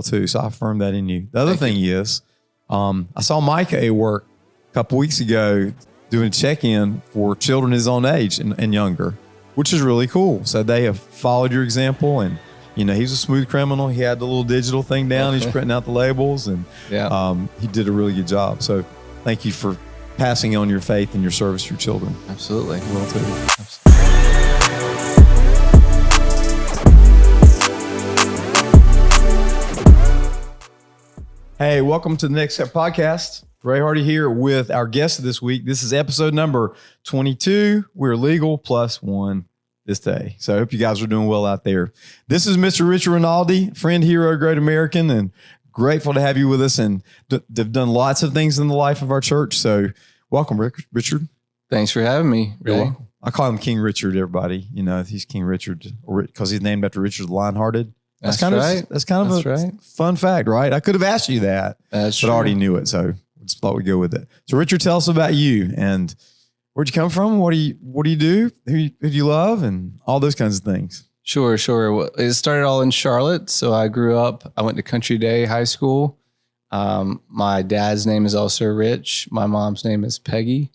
too. So I affirm that in you. The other thing is, I saw Micah at work a couple weeks ago doing a check-in for children his own age and younger, which is really cool. So they have followed your example, and he's a smooth criminal. He had the little digital thing down. He's printing out the labels, and he did a really good job. So thank you for passing on your faith and your service to your children. Absolutely. Well, too. Hey, welcome to the Next Step Podcast. Ray Hardy here with our guest this week. This is episode number 22. We're legal plus one this day. So I hope you guys are doing well out there. This is Mr. Richard Rinaldi, friend, hero, great American, and grateful to have you with us. And they've done lots of things in the life of our church. So welcome, Richard. Thanks for having me, Ray. I call him King Richard, everybody. He's King Richard because he's named after Richard the Lionhearted. That's kind of a fun fact, right? I could have asked you that, but I already knew it. So just thought we'd go with it. So Richard, tell us about you and where'd you come from? What do you do? Who do you love? And all those kinds of things. Sure. Well, it started all in Charlotte. So I went to Country Day High School. My dad's name is also Rich. My mom's name is Peggy.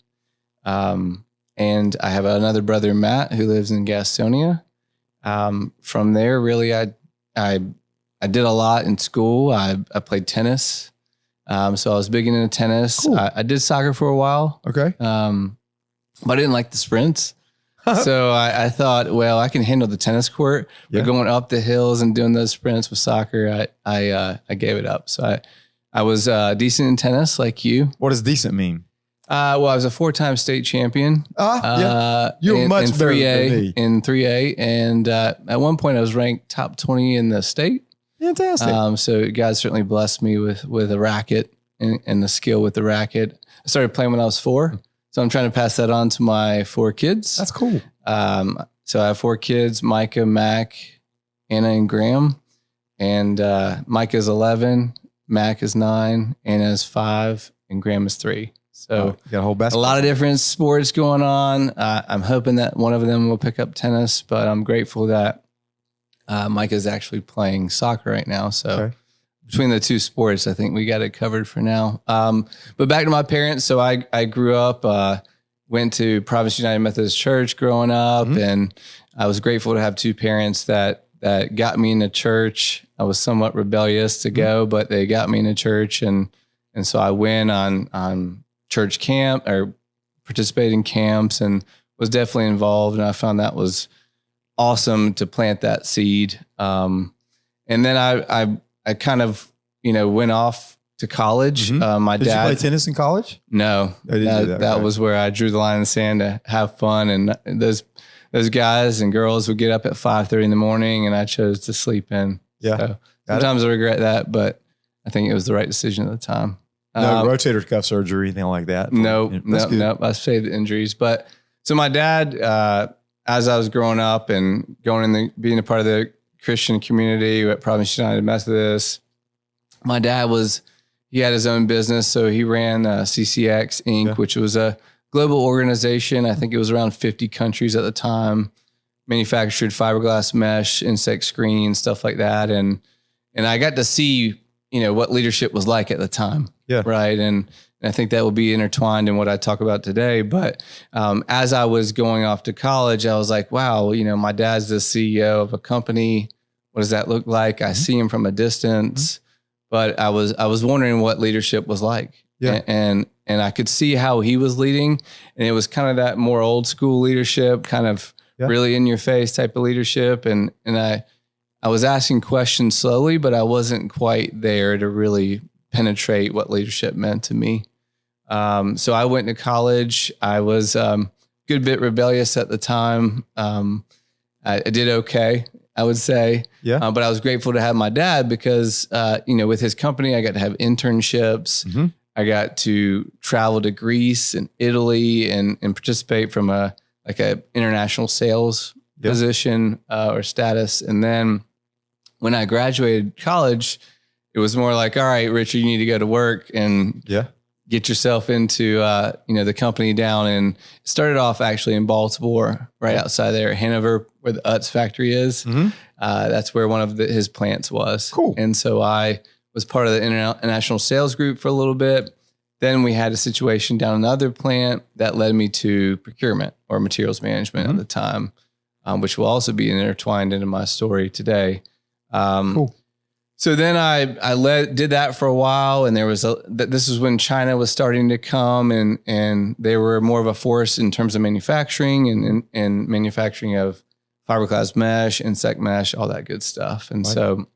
And I have another brother, Matt, who lives in Gastonia. From there, really, I did a lot in school. I played tennis. So I was big into tennis. Cool. I did soccer for a while. Okay. But I didn't like the sprints. So I thought, well, I can handle the tennis court, but going up the hills and doing those sprints with soccer, I gave it up. So I was decent in tennis like you. What does decent mean? Well, I was a 4-time state champion. You're much better than me. In 3A. And at one point I was ranked top 20 in the state. Fantastic. So God certainly blessed me with a racket and the skill with the racket. I started playing when I was 4. So I'm trying to pass that on to my 4 kids. That's cool. So I have 4 kids, Micah, Mac, Anna, and Graham. And Micah's 11, Mac is 9, Anna is 5, and Graham is 3. So you got a whole basketball. A lot of different sports going on. I'm hoping that one of them will pick up tennis, but I'm grateful that Micah's actually playing soccer right now. So between the 2 sports, I think we got it covered for now. But back to my parents. So I grew up, went to Providence United Methodist Church growing up, and I was grateful to have 2 parents that got me into church. I was somewhat rebellious to go, but they got me into church, and so I went on church camp or participated in camps and was definitely involved. And I found that was awesome to plant that seed. And then I kind of, went off to college. My dad. Did you play tennis in college? No, that was where I drew the line in the sand to have fun. And those guys and girls would get up at 5:30 in the morning, and I chose to sleep in. Yeah. So sometimes I regret that, but I think it was the right decision at the time. No rotator cuff surgery, anything like that. Nope. I saved the injuries. But so my dad, as I was growing up and being a part of the Christian community at Providence United Methodist, my dad he had his own business. So he ran CCX Inc., which was a global organization. I think it was around 50 countries at the time, manufactured fiberglass mesh, insect screens, stuff like that. And I got to see, what leadership was like at the time. Yeah. Right. And I think that will be intertwined in what I talk about today. But as I was going off to college, I was like, wow, my dad's the CEO of a company. What does that look like? I see him from a distance, but I was wondering what leadership was like. Yeah. And I could see how he was leading. And it was kind of that more old school leadership, kind of really in your face type of leadership. And I was asking questions slowly, but I wasn't quite there to really penetrate what leadership meant to me. So I went to college. I was a good bit rebellious at the time. I did okay, I would say. Yeah. But I was grateful to have my dad because, with his company, I got to have internships. I got to travel to Greece and Italy and participate from a international sales position or status. And then when I graduated college, it was more like, all right, Richard, you need to go to work and get yourself into, the company down and started off actually in Baltimore, right outside there, Hanover, where the Utz factory is. Mm-hmm. That's where one of his plants was. Cool. And so I was part of the international sales group for a little bit. Then we had a situation down another plant that led me to procurement or materials management at the time, which will also be intertwined into my story today. Cool. So then I did that for a while, and this is when China was starting to come, and they were more of a force in terms of manufacturing and manufacturing of fiberglass mesh, insect mesh, all that good stuff. And so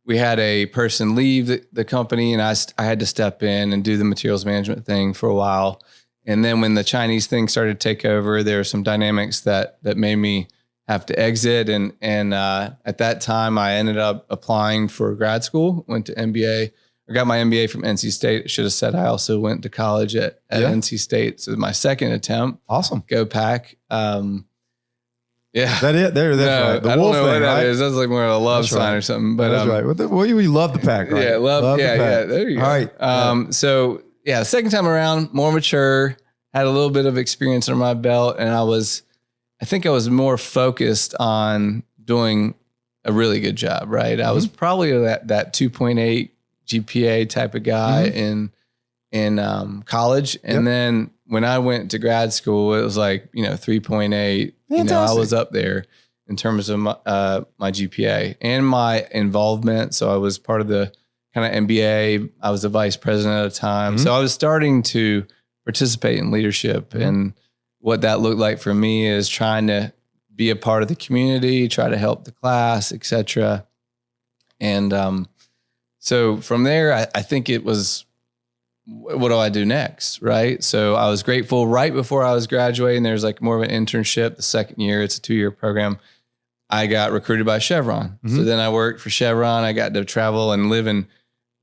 we had a person leave the company, and I had to step in and do the materials management thing for a while. And then when the Chinese thing started to take over, there were some dynamics that made me have to exit. And at that time, I ended up applying for grad school, went to MBA. I got my MBA from NC State. I should have said I also went to college at NC State. So my second attempt. Awesome. Go Pack. Yeah. Is that it? That's right. The I don't wolf know thing, what that right? is. That's like more of a love That's sign right. or something. But that's right. We love the pack, right? Yeah, love the pack. Yeah, there you go. All right. So the second time around, more mature, had a little bit of experience under my belt, and I think I was more focused on doing a really good job, right? I was probably that 2.8 GPA type of guy in college. And then when I went to grad school, it was like, 3.8. I was up there in terms of my GPA and my involvement. So I was part of the kind of MBA. I was the vice president at the time. So I was starting to participate in leadership. And what that looked like for me is trying to be a part of the community, try to help the class, et cetera. And so from there, I think it was, what do I do next? Right. So I was grateful right before I was graduating. There's like more of an internship the second year. It's a 2-year program. I got recruited by Chevron. So then I worked for Chevron. I got to travel and live in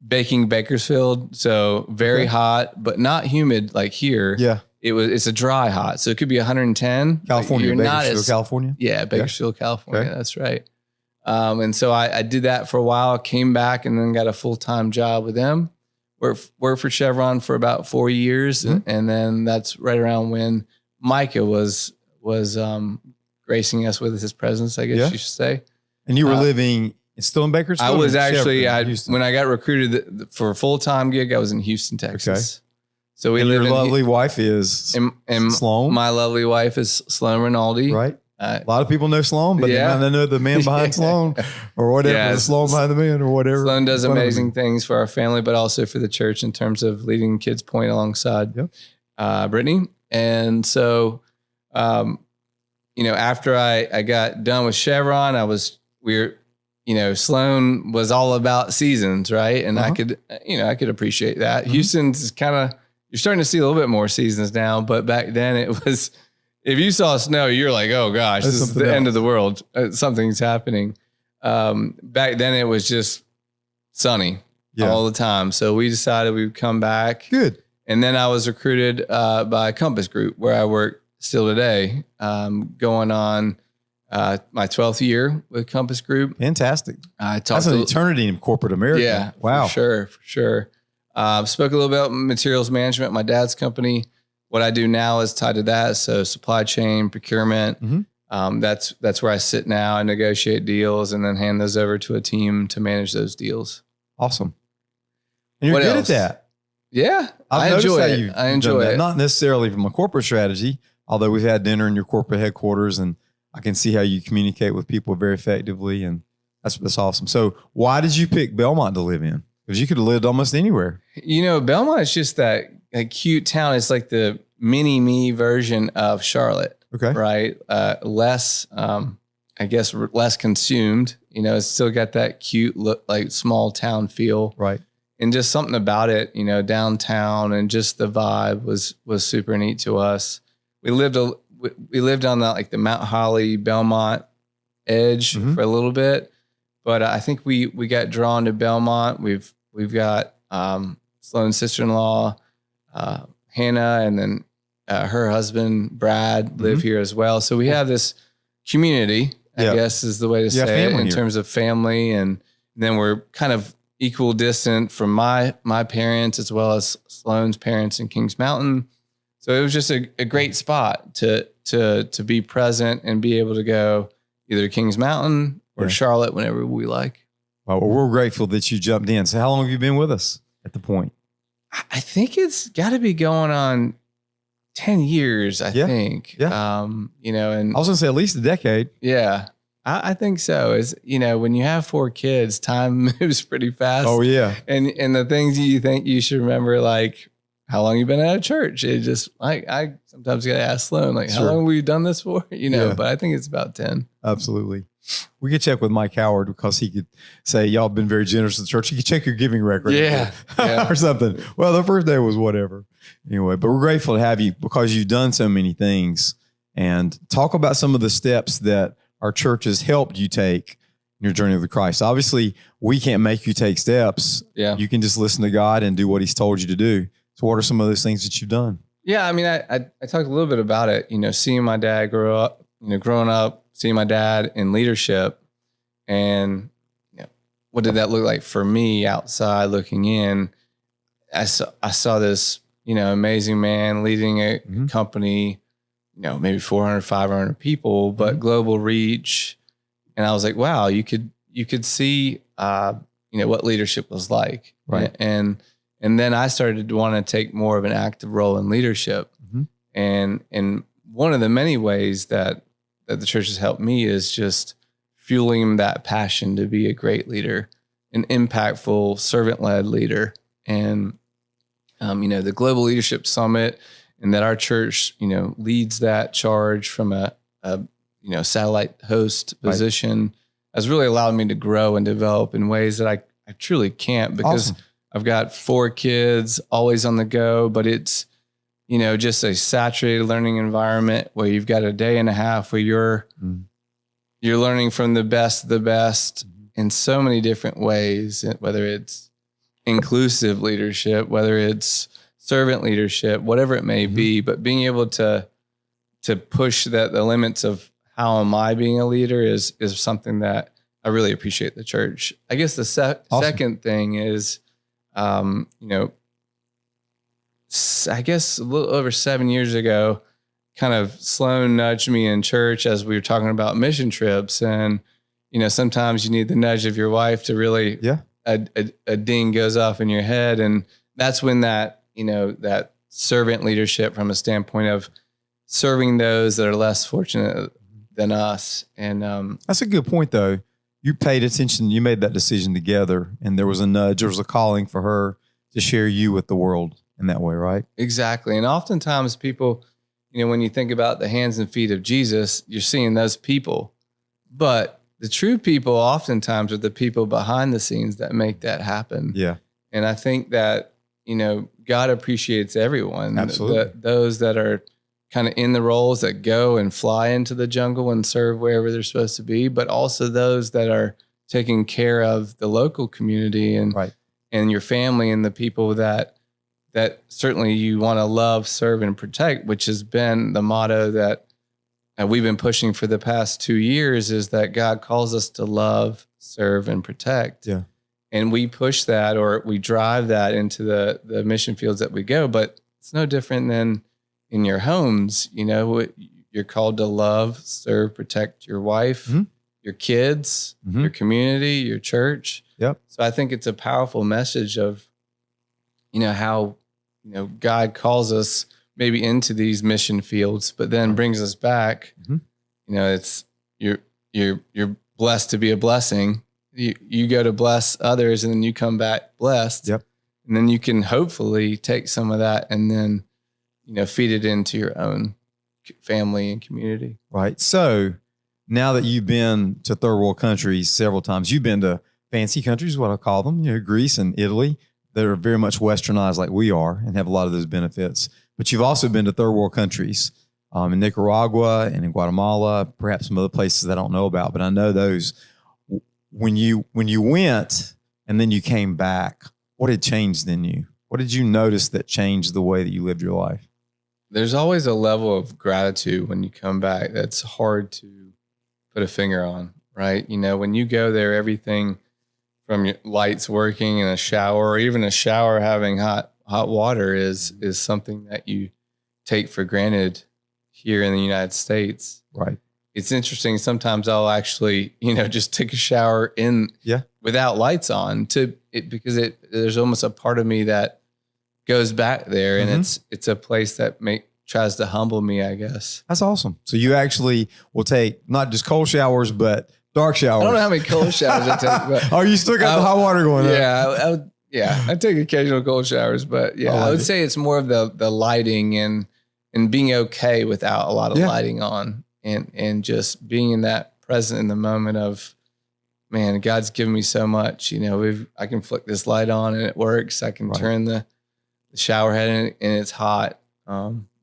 Bakersfield. So very hot, but not humid like here. Yeah. It's a dry hot. So it could be 110. California, Bakersfield, California. Yeah. Bakersfield, California. Okay. That's right. And so I did that for a while, came back and then got a full-time job with them. Worked for Chevron for about 4 years. And then that's right around when Micah was gracing us with his presence, I guess you should say. And you were living still in Bakersfield? I was actually, when I got recruited for a full-time gig, I was in Houston, Texas. Okay. So we live your lovely wife is Sloan? My lovely wife is Sloan Rinaldi. Right. A lot of people know Sloan, but they might not know the man behind Sloan or whatever, the Sloan behind the man or whatever. Sloan does amazing things for our family, but also for the church in terms of leading Kids Point alongside Brittany. And so, after I got done with Chevron, Sloan was all about seasons, right? And I could appreciate that. Houston's you're starting to see a little bit more seasons now, but back then it was, if you saw snow, you're like, oh gosh, this is the end of the world. Something's happening. Back then it was just sunny all the time. So we decided we would come back. Good. And then I was recruited by Compass Group, where I work still today, going on my 12th year with Compass Group. Fantastic. That's an eternity in corporate America. Yeah. Wow. For sure. Spoke a little bit about materials management, my dad's company. What I do now is tied to that. So supply chain, procurement. That's where I sit now. I negotiate deals and then hand those over to a team to manage those deals. Awesome. And you're good at that. Yeah. I enjoy it. Not necessarily from a corporate strategy, although we've had dinner in your corporate headquarters and I can see how you communicate with people very effectively. And that's awesome. So why did you pick Belmont to live in? Because you could have lived almost anywhere. Belmont is just that cute town. It's like the mini me version of Charlotte. Okay. Right. Less, less consumed. It's still got that cute look, like small town feel. Right. And just something about it, downtown and just the vibe was super neat to us. We lived on the Mount Holly, Belmont edge for a little bit, but I think we got drawn to Belmont. We've got Sloan's sister-in-law, Hannah, and then her husband, Brad, live here as well. So we have this community, I guess is the way to say it, in terms of family. And then we're kind of equal distant from my parents as well as Sloan's parents in Kings Mountain. So it was just a great spot to be present and be able to go either Kings Mountain or Charlotte whenever we like. Well, we're grateful that you jumped in. So how long have you been with us at the Point? I think it's got to be going on 10 years, I think. Yeah. And I was going to say at least a decade. Yeah, I think so. Is, when you have 4 kids, time moves pretty fast. Oh, yeah. And the things you think you should remember, like how long you've been at a church. It just, I sometimes got to ask Sloan, like, how long have we done this for? But I think it's about 10. Absolutely. We could check with Mike Howard because he could say, y'all been very generous to the church. You could check your giving record. Yeah. Or something. Well, the first day was whatever. Anyway, but we're grateful to have you because you've done so many things. And talk about some of the steps that our church has helped you take in your journey with Christ. Obviously, we can't make you take steps. Yeah. You can just listen to God and do what he's told you to do. So what are some of those things that you've done? Yeah, I mean, I talked a little bit about it, seeing my dad grow up, growing up, seeing my dad in leadership, and what did that look like for me outside looking in? I saw this, amazing man leading a company, maybe 400, 500 people, but global reach. And I was like, wow, you could see, what leadership was like. Right. And then I started to want to take more of an active role in leadership. And one of the many ways that the church has helped me is just fueling that passion to be a great leader, an impactful, servant-led leader. And, the Global Leadership Summit, and that our church, leads that charge from a satellite host position, has really allowed me to grow and develop in ways that I truly can't, because I've got 4 kids always on the go, but it's, just a saturated learning environment where you've got a day and a half where you're learning from the best of the best in so many different ways, whether it's inclusive leadership, whether it's servant leadership, whatever it may be, but being able to push the limits of how am I being a leader is something that I really appreciate the church. I guess the second thing is, I guess a little over 7 years ago, kind of Sloan nudged me in church as we were talking about mission trips. And, sometimes you need the nudge of your wife to really, a ding goes off in your head. And that's when that servant leadership from a standpoint of serving those that are less fortunate than us. And that's a good point, though. You paid attention. You made that decision together, and there was a nudge. There was a calling for her to share you with the world in that way, right? Exactly. And oftentimes people, when you think about the hands and feet of Jesus, you're seeing those people. But the true people oftentimes are the people behind the scenes that make that happen. Yeah. And I think that, God appreciates everyone. Absolutely. Those that are kind of in the roles that go and fly into the jungle and serve wherever they're supposed to be, but also those that are taking care of the local community and your family and the people that certainly you want to love, serve, and protect, which has been the motto that we've been pushing for the past 2 years, is that God calls us to love, serve, and protect. Yeah. And we push that, or we drive that into the mission fields that we go, but it's no different than in your homes. You're called to love, serve, protect your wife, your kids, your community, your church. Yep. So I think it's a powerful message of, how, God calls us maybe into these mission fields, but then brings us back. It's you're blessed to be a blessing. You go to bless others, and then you come back blessed. Yep. And then you can hopefully take some of that and then, feed it into your own family and community. Right. So now that you've been to third world countries several times, you've been to fancy countries, what I call them, Greece and Italy, that are very much westernized like we are and have a lot of those benefits. But you've also been to third world countries in Nicaragua and in Guatemala, perhaps some other places that I don't know about, but I know those. When you went and then you came back, what had changed in you? What did you notice that changed the way that you lived your life? There's always a level of gratitude when you come back that's hard to put a finger on, right? When you go there, everything from your lights working in a shower, or even a shower having hot water is something that you take for granted here in the United States. Right. It's interesting. Sometimes I'll actually, just take a shower without lights on because there's almost a part of me that goes back there, and it's a place that tries to humble me, I guess. That's awesome. So you actually will take not just cold showers, but dark showers. I don't know how many cold showers I take. But oh, you still got the hot water going on? Yeah, I take occasional cold showers, but I would say it's more of the lighting and being okay without a lot of lighting on, and just being in that present in the moment of, man, God's given me so much. I can flick this light on and it works. I can turn the shower head and it's hot.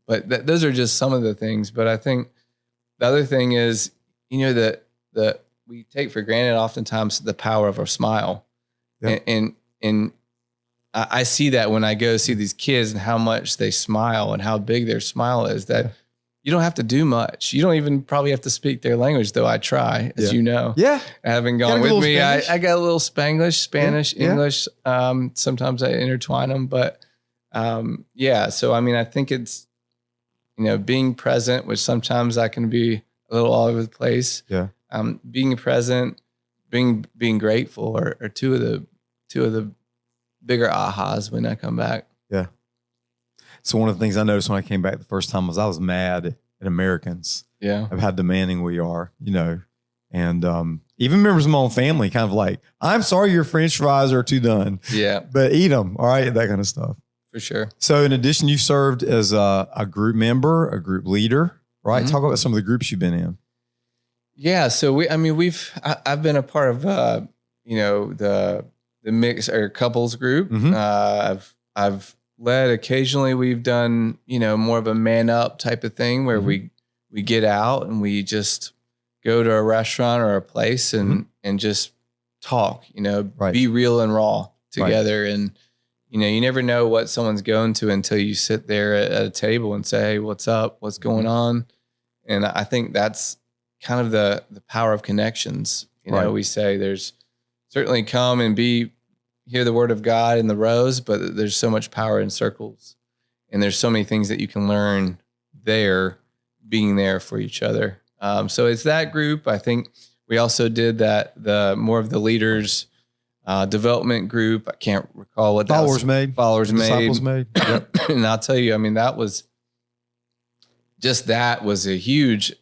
But those are just some of the things. But I think the other thing is, that we take for granted oftentimes the power of our smile. Yeah. And I see that when I go see these kids and how much they smile and how big their smile is, that you don't have to do much. You don't even probably have to speak their language, though I try, as you know. Yeah. Having gone with me, I got a little Spanglish, Spanish, English. Sometimes I intertwine them. But so, I think it's, being present, which sometimes I can be a little all over the place. Yeah. Being present, being grateful are two of the bigger ahas when I come back. Yeah. So one of the things I noticed when I came back the first time was I was mad at Americans. Yeah. Of how demanding we are, and even members of my own family kind of like, I'm sorry your French fries are too done. Yeah. But eat them. All right. That kind of stuff. For sure. So in addition, you served as a group member, a group leader, right? Talk about some of the groups you've been in. Yeah. So I've been a part of, the mix or couples group. I've led occasionally. We've done, more of a man up type of thing where we get out and we just go to a restaurant or a place and just talk, be real and raw together. Right. And, you never know what someone's going to until you sit there at a table and say, hey, what's up? What's going on? And I think that's kind of the power of connections. We say there's certainly come and hear the word of God in the rows, but there's so much power in circles. And there's so many things that you can learn there, being there for each other. So it's that group. I think we also did the more of the leaders development group. I can't recall what that was. Followers made. Yep. And I'll tell you, that was a huge,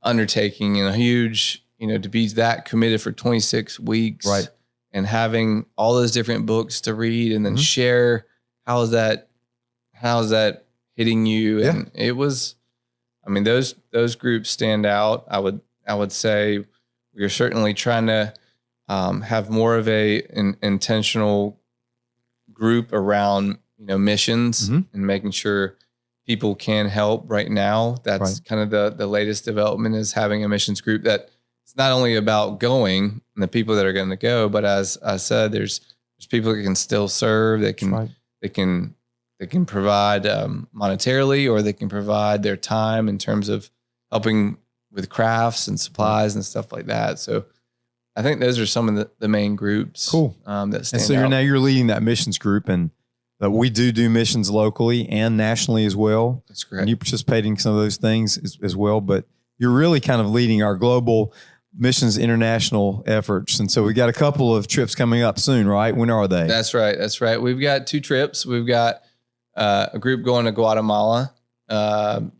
undertaking, and a huge, to be that committed for 26 weeks. Right. And having all those different books to read and then share, how's that hitting you? Yeah. And it was, those groups stand out. I would say we are certainly trying to have more of an intentional group around, missions and making sure people can help right now. That's kind of the latest development, is having a missions group that it's not only about going and the people that are going to go, but as I said, there's people that can still serve. They can provide monetarily, or they can provide their time in terms of helping with crafts and supplies and stuff like that. So I think those are some of the main groups. Cool. That stand out. And so you're leading that missions group, and we do missions locally and nationally as well. That's correct. And you participate in some of those things as well, but you're really kind of leading our global missions international efforts. And so we got a couple of trips coming up soon, right? When are they? That's right. We've got 2 trips. We've got a group going to Guatemala,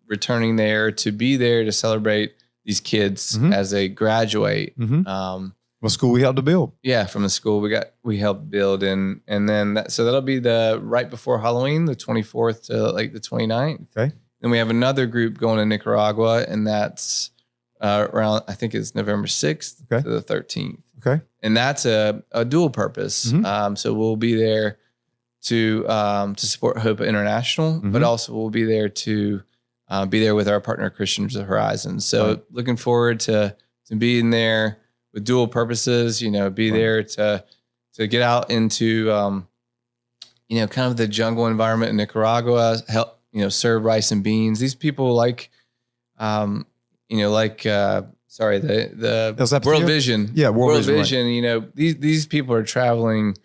returning there to be there to celebrate these kids as they graduate. What school we helped to build? Yeah, from the school we helped build, and then so that'll be the right before Halloween, the 24th to like the 29th. Okay. Then we have another group going to Nicaragua, and that's around, I think it's November 6th to the 13th. Okay. And that's a dual purpose. So we'll be there to support Hope International, but also we'll be there to be there with our partner Christians of Horizons. So looking forward to being there with dual purposes, be there to get out into, kind of the jungle environment in Nicaragua, help, serve rice and beans. These people like sorry, the El Zapatero? World Vision. Yeah, World Vision, Vision. You know, these people are traveling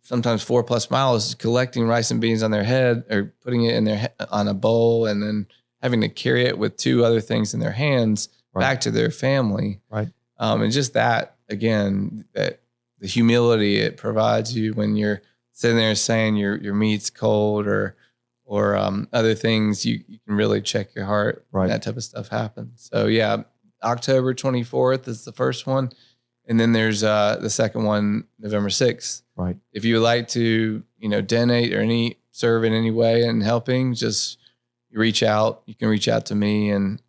sometimes 4+ miles, collecting rice and beans on their head or putting it in their on a bowl, and then having to carry it with 2 other things in their hands back to their family. Right. And just that, again, that the humility it provides you when you're sitting there saying your meat's cold or other things, you can really check your heart when that type of stuff happens. So yeah, October 24th is the first one. And then there's the second one, November 6th. Right. If you would like to, donate or serve in any way in helping, just reach out. You can reach out to me and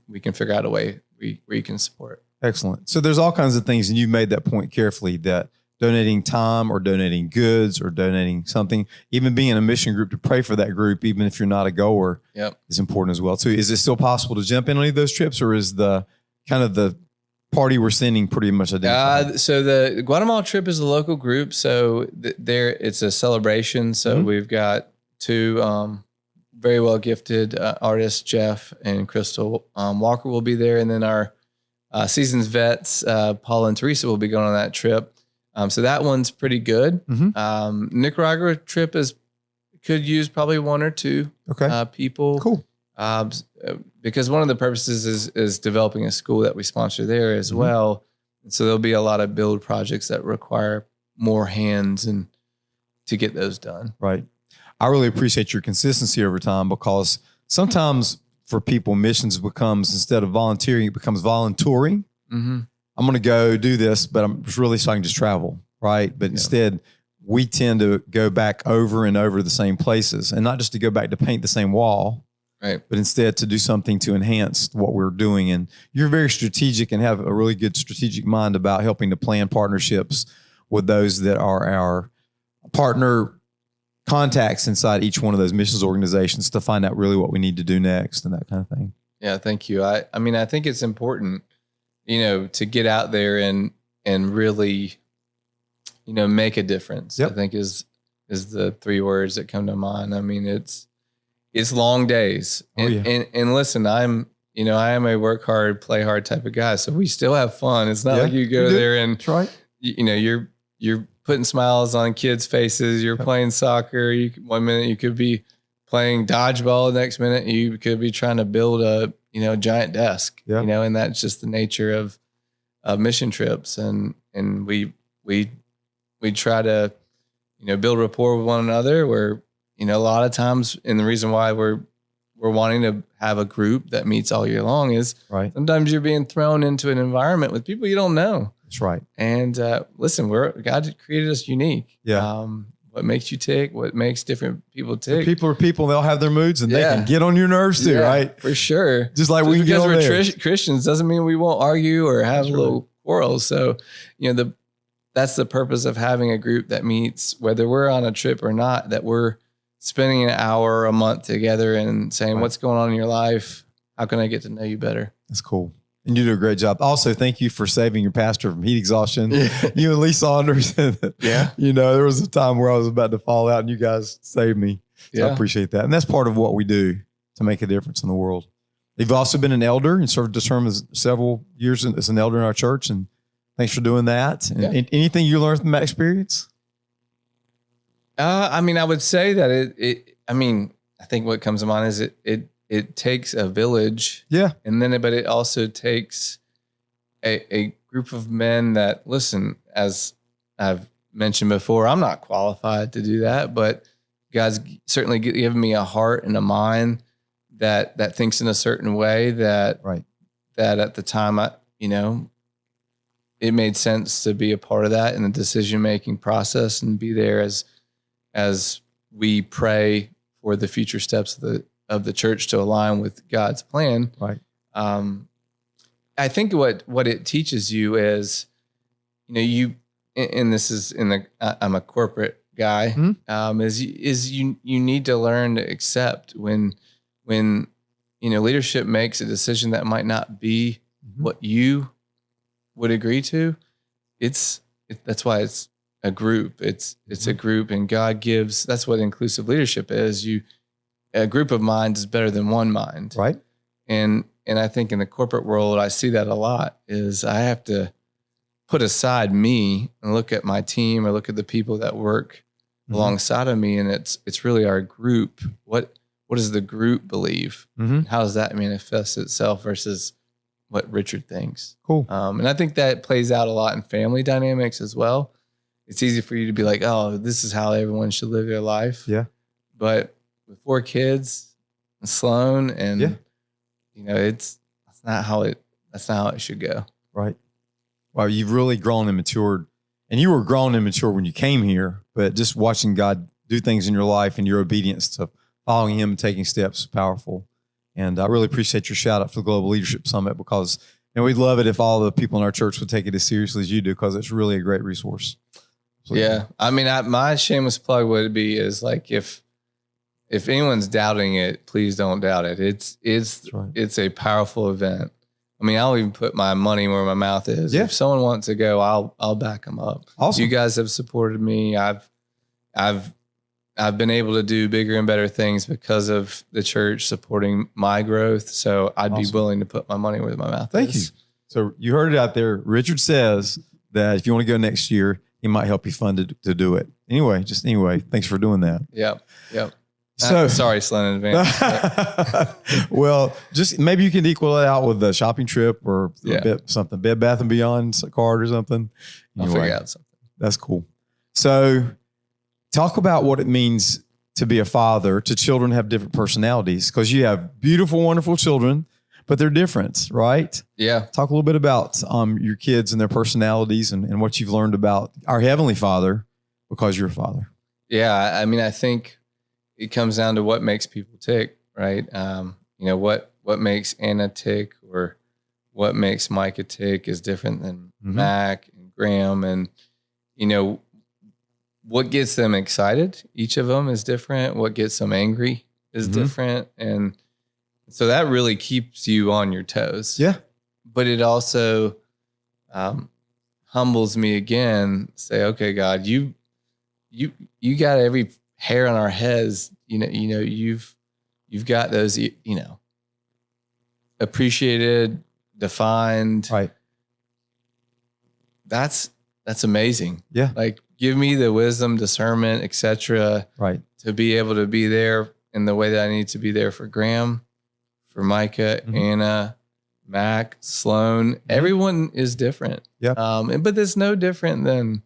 we can figure out a way where you can support. Excellent. So there's all kinds of things, and you made that point carefully, that donating time or donating goods or donating something, even being in a mission group to pray for that group, even if you're not a goer, is important as well too. Is it still possible to jump in on any of those trips, or is the kind of the party we're sending pretty much identified? So the Guatemala trip is a local group. So there it's a celebration. So we've got 2 very well gifted artists, Jeff and Crystal Walker will be there. And then our seasoned vets, Paul and Teresa, will be going on that trip. So that one's pretty good. Nicaragua trip could use probably 1 or 2 people. Cool. Because one of the purposes is developing a school that we sponsor there as well. And so there'll be a lot of build projects that require more hands and to get those done. Right. I really appreciate your consistency over time, because sometimes for people, missions becomes, instead of volunteering, it becomes volunteering. I'm going to go do this, but I'm really so I can just travel. Right. But instead, we tend to go back over and over the same places, and not just to go back to paint the same wall. Right. But instead to do something to enhance what we're doing. And you're very strategic and have a really good strategic mind about helping to plan partnerships with those that are our partner contacts inside each one of those missions organizations to find out really what we need to do next and that kind of thing. Yeah, thank you. I mean, I think it's important, to get out there and really, make a difference. I think is the 3 words that come to mind. I mean, it's long days. And listen, I am a work hard, play hard type of guy. So we still have fun. It's not like you go there and you're putting smiles on kids' faces. You're playing soccer. One minute you could be playing dodgeball. The next minute you could be trying to build a giant desk. And that's just the nature of mission trips. And we try to build rapport with one another. Where a lot of times, and the reason why we're wanting to have a group that meets all year long is sometimes you're being thrown into an environment with people you don't know. That's right. And listen, God created us unique. What makes you tick, what makes different people tick. People are people, they'll have their moods, and they can get on your nerves too, right? For sure. Just like we can get on because theirs. we're Christians doesn't mean we won't argue or have little quarrels. So, that's the purpose of having a group that meets, whether we're on a trip or not, that we're spending an hour a month together and saying, what's going on in your life? How can I get to know you better? That's cool. And you do a great job. Also, thank you for saving your pastor from heat exhaustion. You and Lee Saunders. There was a time where I was about to fall out and you guys saved me. So I appreciate that. And that's part of what we do to make a difference in the world. You've also been an elder and served a term as several years as an elder in our church. And thanks for doing that. And anything you learned from that experience? I mean, I would say that I think what comes to mind is it takes a village. But it also takes a group of men that, listen, as I've mentioned before, I'm not qualified to do that, but God's certainly given me a heart and a mind that thinks in a certain way that at the time, it made sense to be a part of that in the decision-making process and be there as we pray for the future steps of the church to align with God's plan. I think what it teaches you is, and this is I'm a corporate guy, is you need to learn to accept when leadership makes a decision that might not be what you would agree to. That's why it's a group. It's a group, and God gives. That's what inclusive leadership is. A group of minds is better than one mind. And I think in the corporate world, I see that a lot is I have to put aside me and look at my team or look at the people that work alongside of me. And it's really our group. What does the group believe? How does that manifest itself versus what Richard thinks? Cool. And I think that plays out a lot in family dynamics as well. It's easy for you to be like, oh, this is how everyone should live their life. Yeah. But with 4 kids and Sloan and, that's not how it should go. Right. Well, you've really grown and matured, and you were grown and mature when you came here, but just watching God do things in your life and your obedience to following him and taking steps is powerful. And I really appreciate your shout out for the Global Leadership Summit, because we'd love it if all the people in our church would take it as seriously as you do, because it's really a great resource. So, yeah. I mean, my shameless plug would be is like, if anyone's doubting it, please don't doubt it. It's a powerful event. I mean, I'll even put my money where my mouth is. Yeah. If someone wants to go, I'll back them up. Awesome. You guys have supported me. I've been able to do bigger and better things because of the church supporting my growth. So I'd be willing to put my money where my mouth is. Thank you. So you heard it out there. Richard says that if you want to go next year, he might help you fund to do it. Anyway, thanks for doing that. Yep. So sorry, Sloan, in advance. Well, just maybe you can equal it out with a shopping trip or something, Bed Bath and Beyond card or something. I'll figure out something. That's cool. So talk about what it means to be a father, to children have different personalities, because you have beautiful, wonderful children, but they're different, right? Yeah. Talk a little bit about your kids and their personalities and what you've learned about our Heavenly Father because you're a father. Yeah. I mean, I think it comes down to what makes people tick, right? What makes Anna tick or what makes Micah tick is different than Mac and Graham. And, what gets them excited, each of them is different. What gets them angry is different. And so that really keeps you on your toes. Yeah. But it also humbles me again, say, okay, God, you got every hair on our heads, you've got those, appreciated, defined. Right. That's amazing. Yeah. Like, give me the wisdom, discernment, etc. Right. To be able to be there in the way that I need to be there for Graham, for Micah, Anna, Mac, Sloan. Everyone is different. Yeah. But it's no different than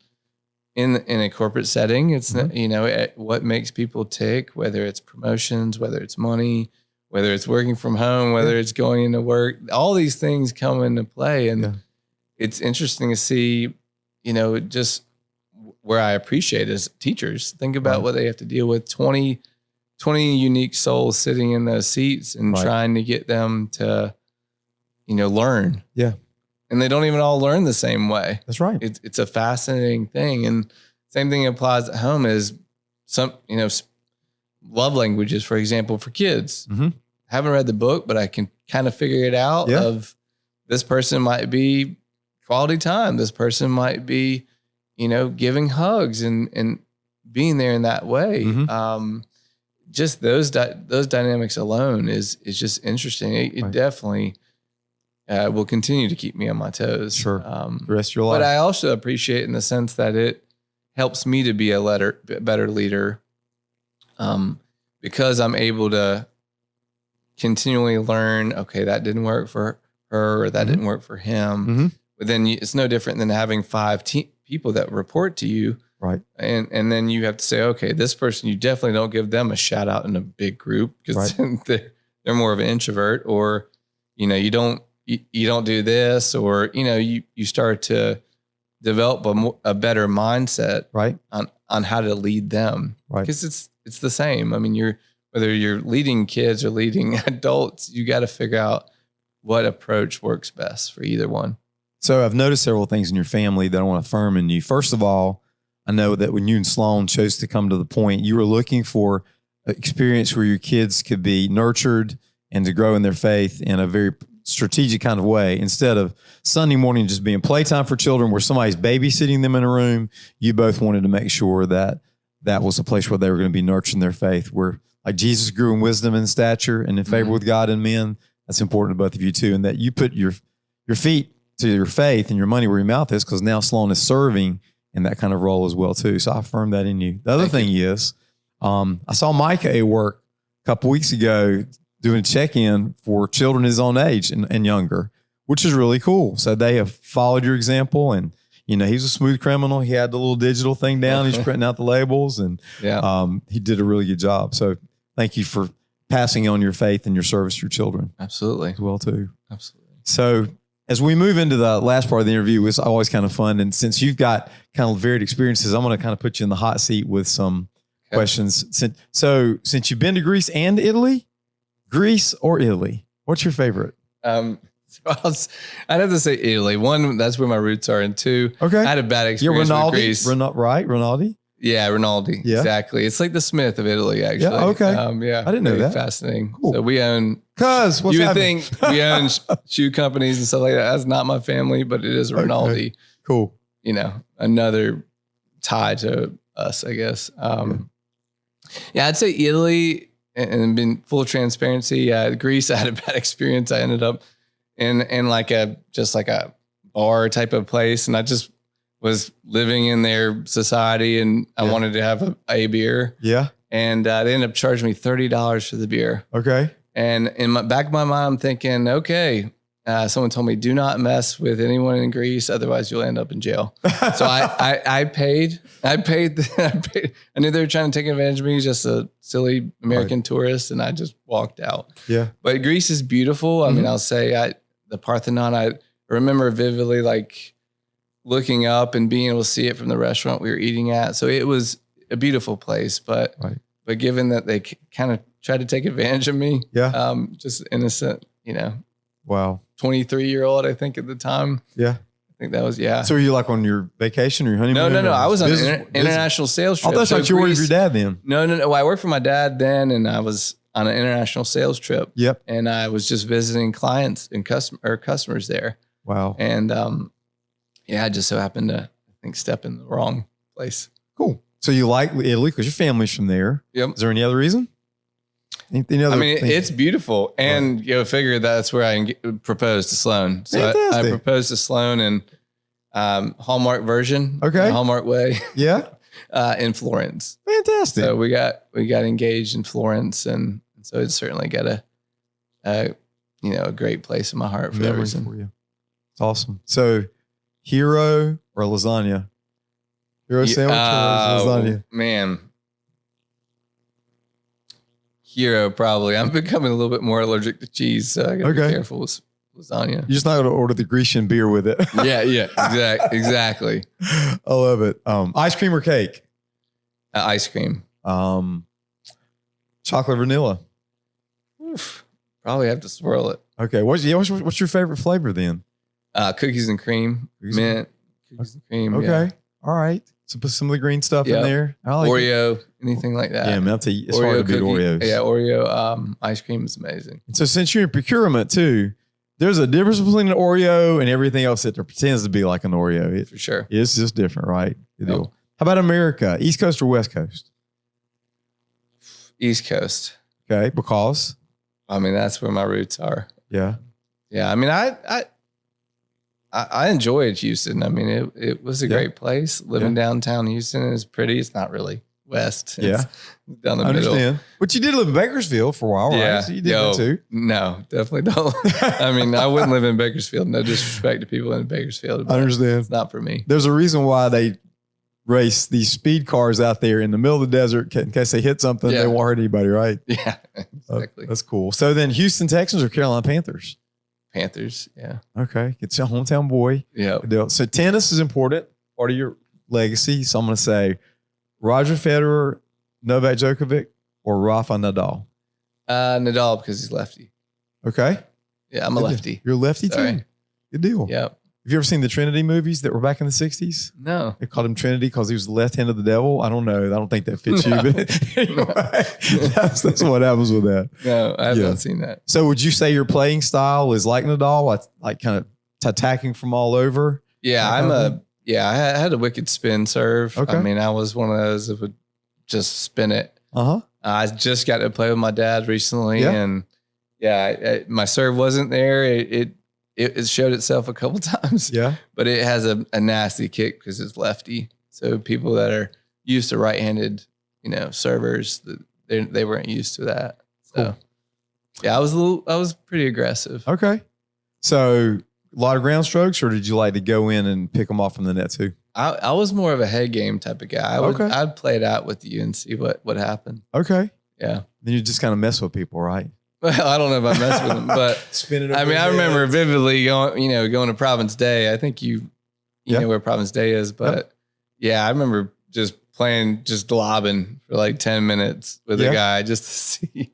in a corporate setting. It's what makes people tick, whether it's promotions, whether it's money, whether it's working from home, whether it's going into work. All these things come into play, and it's interesting to see, just where I appreciate is teachers. Think about what they have to deal with. 20 unique souls sitting in those seats and trying to get them to, learn. Yeah. And they don't even all learn the same way. That's right. It's a fascinating thing. And same thing applies at home is some, love languages, for example, for kids. I haven't read the book, but I can kind of figure it out of this person might be quality time. This person might be, giving hugs and being there in that way. Just those dynamics alone is just interesting. It definitely will continue to keep me on my toes. Sure. The rest of your life. But I also appreciate in the sense that it helps me to be a better leader because I'm able to continually learn, okay, that didn't work for her or that didn't work for him. But then it's no different than having 5 people that report to you. Right. And then you have to say, okay, this person, you definitely don't give them a shout out in a big group because they're more of an introvert, or, you don't do this, or, you start to develop a better mindset on how to lead them. Right. Because it's the same. I mean, whether you're leading kids or leading adults, you got to figure out what approach works best for either one. So I've noticed several things in your family that I want to affirm in you. First of all, I know that when you and Sloan chose to come to the Point, you were looking for an experience where your kids could be nurtured and to grow in their faith in a very strategic kind of way. Instead of Sunday morning just being playtime for children where somebody's babysitting them in a room, you both wanted to make sure that that was a place where they were going to be nurturing their faith, where like Jesus grew in wisdom and stature and in favor with God and men. that's important to both of you too, and that you put your feet to your faith and your money where your mouth is, because now Sloan is serving in that kind of role as well too. So I affirm that in you. The other thing is, I saw Micah at work a couple weeks ago doing a check-in for children his own age and younger, which is really cool. So they have followed your example, and he's a smooth criminal. He had the little digital thing down. He's printing out the labels, and he did a really good job. So thank you for passing on your faith and your service to your children. Absolutely. As well too. Absolutely. So as we move into the last part of the interview, it's always kind of fun. And since you've got kind of varied experiences, I'm going to kind of put you in the hot seat with some questions. Since you've been to Greece and Italy, Greece or Italy, what's your favorite? So I'd have to say Italy. One, that's where my roots are. And two, I had a bad experience with Greece. Right? Rinaldi? Yeah, Rinaldi. Yeah. Exactly. It's like the Smith of Italy, actually. Yeah, okay. Yeah. I didn't know that. Fascinating. Cool. So we own... What's you would happening? think we own shoe companies and stuff like that. That's not my family, but it is Rinaldi. Okay. Cool. Another tie to us, I guess. Yeah, I'd say Italy, and been full transparency. Greece, I had a bad experience. I ended up in like a bar type of place, and I just was living in their society, and I wanted to have a beer. Yeah. And they ended up charging me $30 for the beer. Okay. And in my back of my mind, I'm thinking, okay, someone told me, do not mess with anyone in Greece, otherwise you'll end up in jail. So I paid. I knew they were trying to take advantage of me, just a silly American tourist, and I just walked out. Yeah. But Greece is beautiful. I mean, I'll say the Parthenon, I remember vividly, like looking up and being able to see it from the restaurant we were eating at. So it was a beautiful place, but given that they kind of tried to take advantage of me, just innocent, wow, 23-year-old, I think at the time. Yeah. I think that was, So were you like on your vacation or your honeymoon? No. I was on an international sales trip. Oh, that's right. You were with your dad then. No. Well, I worked for my dad then, and I was on an international sales trip. Yep. And I was just visiting clients and customers there. Wow. And I just so happened to, I think, step in the wrong place. Cool. So you like Italy because your family's from there. Yep. Is there any other reason? It's beautiful, and figure that's where I proposed to Sloan. So I proposed to Sloan in Hallmark version, Hallmark way. Yeah. In Florence. Fantastic. So we got engaged in Florence, and so it's certainly got a great place in my heart for that reason. For you. It's awesome. So hero or lasagna? Hero sandwich or lasagna? Man. Hero, probably. I'm becoming a little bit more allergic to cheese, so I gotta be careful with lasagna. You're just not going to order the Grecian beer with it. Exactly. I love it. Ice cream or cake? Ice cream. Chocolate vanilla? Oof. Probably have to swirl it. Okay. What's your favorite flavor then? Cookies and cream. Mint. Cookies and cream. Okay. Yeah. All right. So put some of the green stuff in there. I like Oreo, anything like that. Yeah, man, I'll tell you, it's Oreo hard to beat Oreos. Yeah, Oreo ice cream is amazing. And so since you're in procurement too, there's a difference between an Oreo and everything else that pretends to be like an Oreo. For sure. It's just different, right? Good deal. How about America? East Coast or West Coast? East Coast. Okay, because? I mean, that's where my roots are. Yeah. Yeah, I mean, I enjoyed Houston. I mean, it was a great place. Living downtown Houston is pretty. It's not really west. It's down the middle. I understand. But you did live in Bakersfield for a while, right? So you did that too. No, definitely don't. I mean, I wouldn't live in Bakersfield. No disrespect to people in Bakersfield. I understand. It's not for me. There's a reason why they race these speed cars out there in the middle of the desert in case they hit something. They won't hurt anybody, right? Yeah, exactly. That's cool. So then Houston Texans or Carolina Panthers? Panthers, yeah. Okay. It's a hometown boy. Yeah. So tennis is important, part of your legacy. So I'm going to say Roger Federer, Novak Djokovic, or Rafa Nadal. Nadal, because he's lefty. Okay. Yeah, I'm a lefty. You're a lefty too? Good deal. Yep. Have you ever seen the Trinity movies that were back in the 60s? No. They called him Trinity because he was the left hand of the devil. I don't know. I don't think that fits you. But anyway, that's what happens with that. No, I have not seen that. So would you say your playing style is like Nadal, like kind of attacking from all over? Yeah, I had a wicked spin serve. Okay. I mean, I was one of those that would just spin it. I just got to play with my dad recently, and my serve wasn't there. It showed itself a couple times. Yeah. But it has a nasty kick because it's lefty. So people that are used to right-handed, servers, they weren't used to that. So Cool. yeah, I was pretty aggressive. Okay. So a lot of ground strokes, or did you like to go in and pick them off from the net too? I was more of a head game type of guy. I'd play it out with you and see what happened. Okay. Yeah. Then you just kind of mess with people, right? Well, I don't know if I mess with them, but Spinning. I mean, I remember vividly going to Province Day. I think you know where Province Day is, but yeah, I remember just lobbing for like 10 minutes with a guy just to see.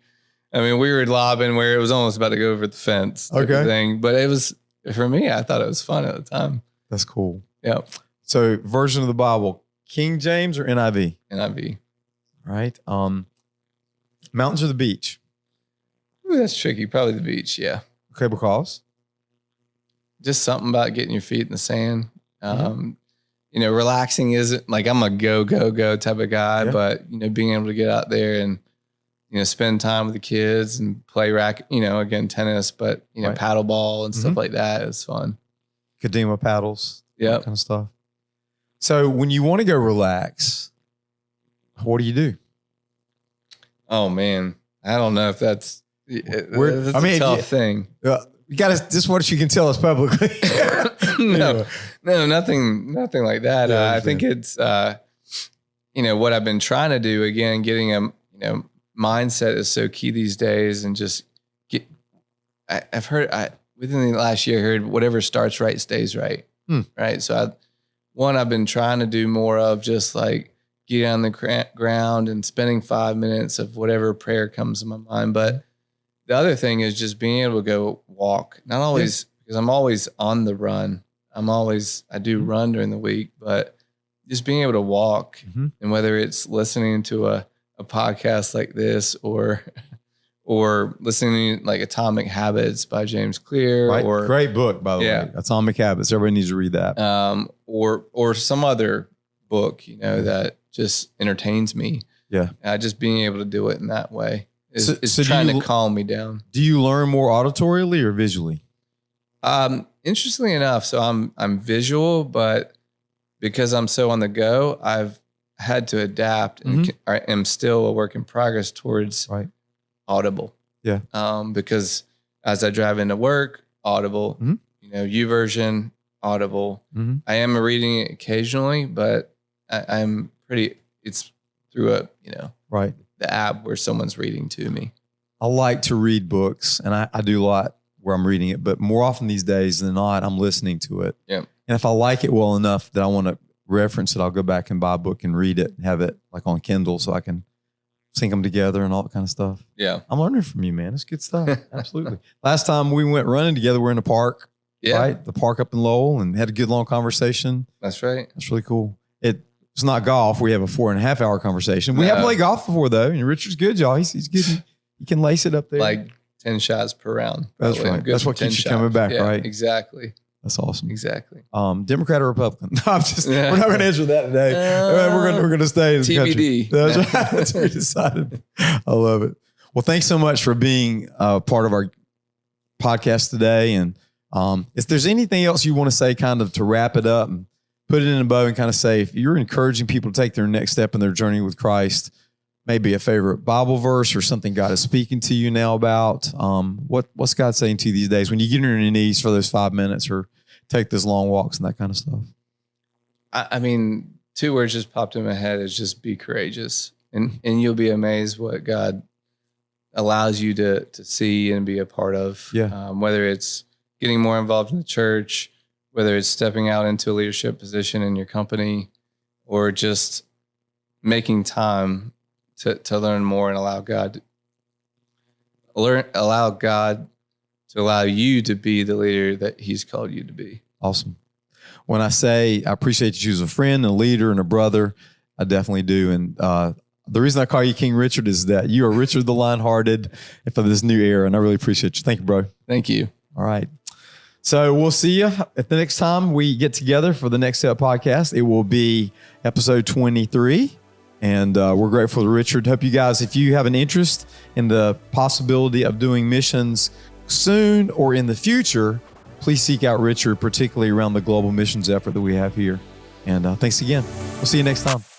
I mean, we were lobbing where it was almost about to go over the fence. Okay. Thing. But it was, for me, I thought it was fun at the time. That's cool. Yeah. So version of the Bible, King James or NIV? NIV. Right. Mountains or the beach? Ooh, that's tricky. Probably the beach. Yeah. Okay. Because? Just something about getting your feet in the sand. Relaxing isn't like I'm a go type of guy, but being able to get out there and spend time with the kids and play again, tennis, but paddleball and stuff like that is fun. Kadima paddles, that kind of stuff. So when you want to go relax, what do you do? Oh man, I don't know if that's a tough thing. You got to, just what you can tell us publicly. No, nothing like that. Yeah, I think it's, what I've been trying to do again, getting a, mindset is so key these days, and just I've heard, within the last year, I heard whatever starts right stays right. Right. So I've been trying to do more of just like getting on the ground and spending 5 minutes of whatever prayer comes to my mind. But the other thing is just being able to go walk, not always because I'm always on the run. I do run during the week, but just being able to walk, and whether it's listening to a podcast like this or listening like Atomic Habits by James Clear, or great book, by the way, Atomic Habits. Everybody needs to read that. Or some other book, that just entertains me. Yeah. Just being able to do it in that way is trying to calm me down. Do you learn more auditorially or visually? Interestingly enough, so I'm visual, but because I'm so on the go, I've had to adapt, and I am still a work in progress towards audible. Yeah. Because as I drive into work, audible, YouVersion, audible. I am reading it occasionally, but I'm it's through the app where someone's reading to me. I like to read books, and I do a lot where I'm reading it, but more often these days than not, I'm listening to it. Yeah. And if I like it well enough that I want to reference it, I'll go back and buy a book and read it and have it like on Kindle so I can sync them together and all that kind of stuff. Yeah. I'm learning from you, man. It's good stuff. Absolutely. Last time we went running together, we're in the park, right? The park up in Lowell, and had a good long conversation. That's right. That's really cool. It's not golf. We have a 4.5 hour conversation. We have played golf before though. And Richard's good, y'all. He's good. You can lace it up there. Like 10 shots per round. That's right. That's what keeps you coming back, right? Exactly. That's awesome. Exactly. Democrat or Republican? No, we're not going to answer that today. We're going to stay in the TBD. Country. That's right. That's what we decided. I love it. Well, thanks so much for being part of our podcast today. And if there's anything else you want to say, kind of to wrap it up and put it in a bow, and kind of say, if you're encouraging people to take their next step in their journey with Christ, maybe a favorite Bible verse or something God is speaking to you now about, what's God saying to you these days when you get on your knees for those 5 minutes or take those long walks and that kind of stuff? I mean, 2 words just popped in my head is just be courageous, and you'll be amazed what God allows you to see and be a part of. Yeah. Whether it's getting more involved in the church, whether it's stepping out into a leadership position in your company, or just making time to learn more and allow God to allow you to be the leader that He's called you to be. Awesome. When I say I appreciate you as a friend, a leader, and a brother, I definitely do. And the reason I call you King Richard is that you are Richard the Lion-Hearted for this new era, and I really appreciate you. Thank you, bro. Thank you. All right. So we'll see you at the next time we get together for the Next Step podcast. It will be episode 23. And we're grateful to Richard. Hope you guys, if you have an interest in the possibility of doing missions soon or in the future, please seek out Richard, particularly around the global missions effort that we have here. And thanks again. We'll see you next time.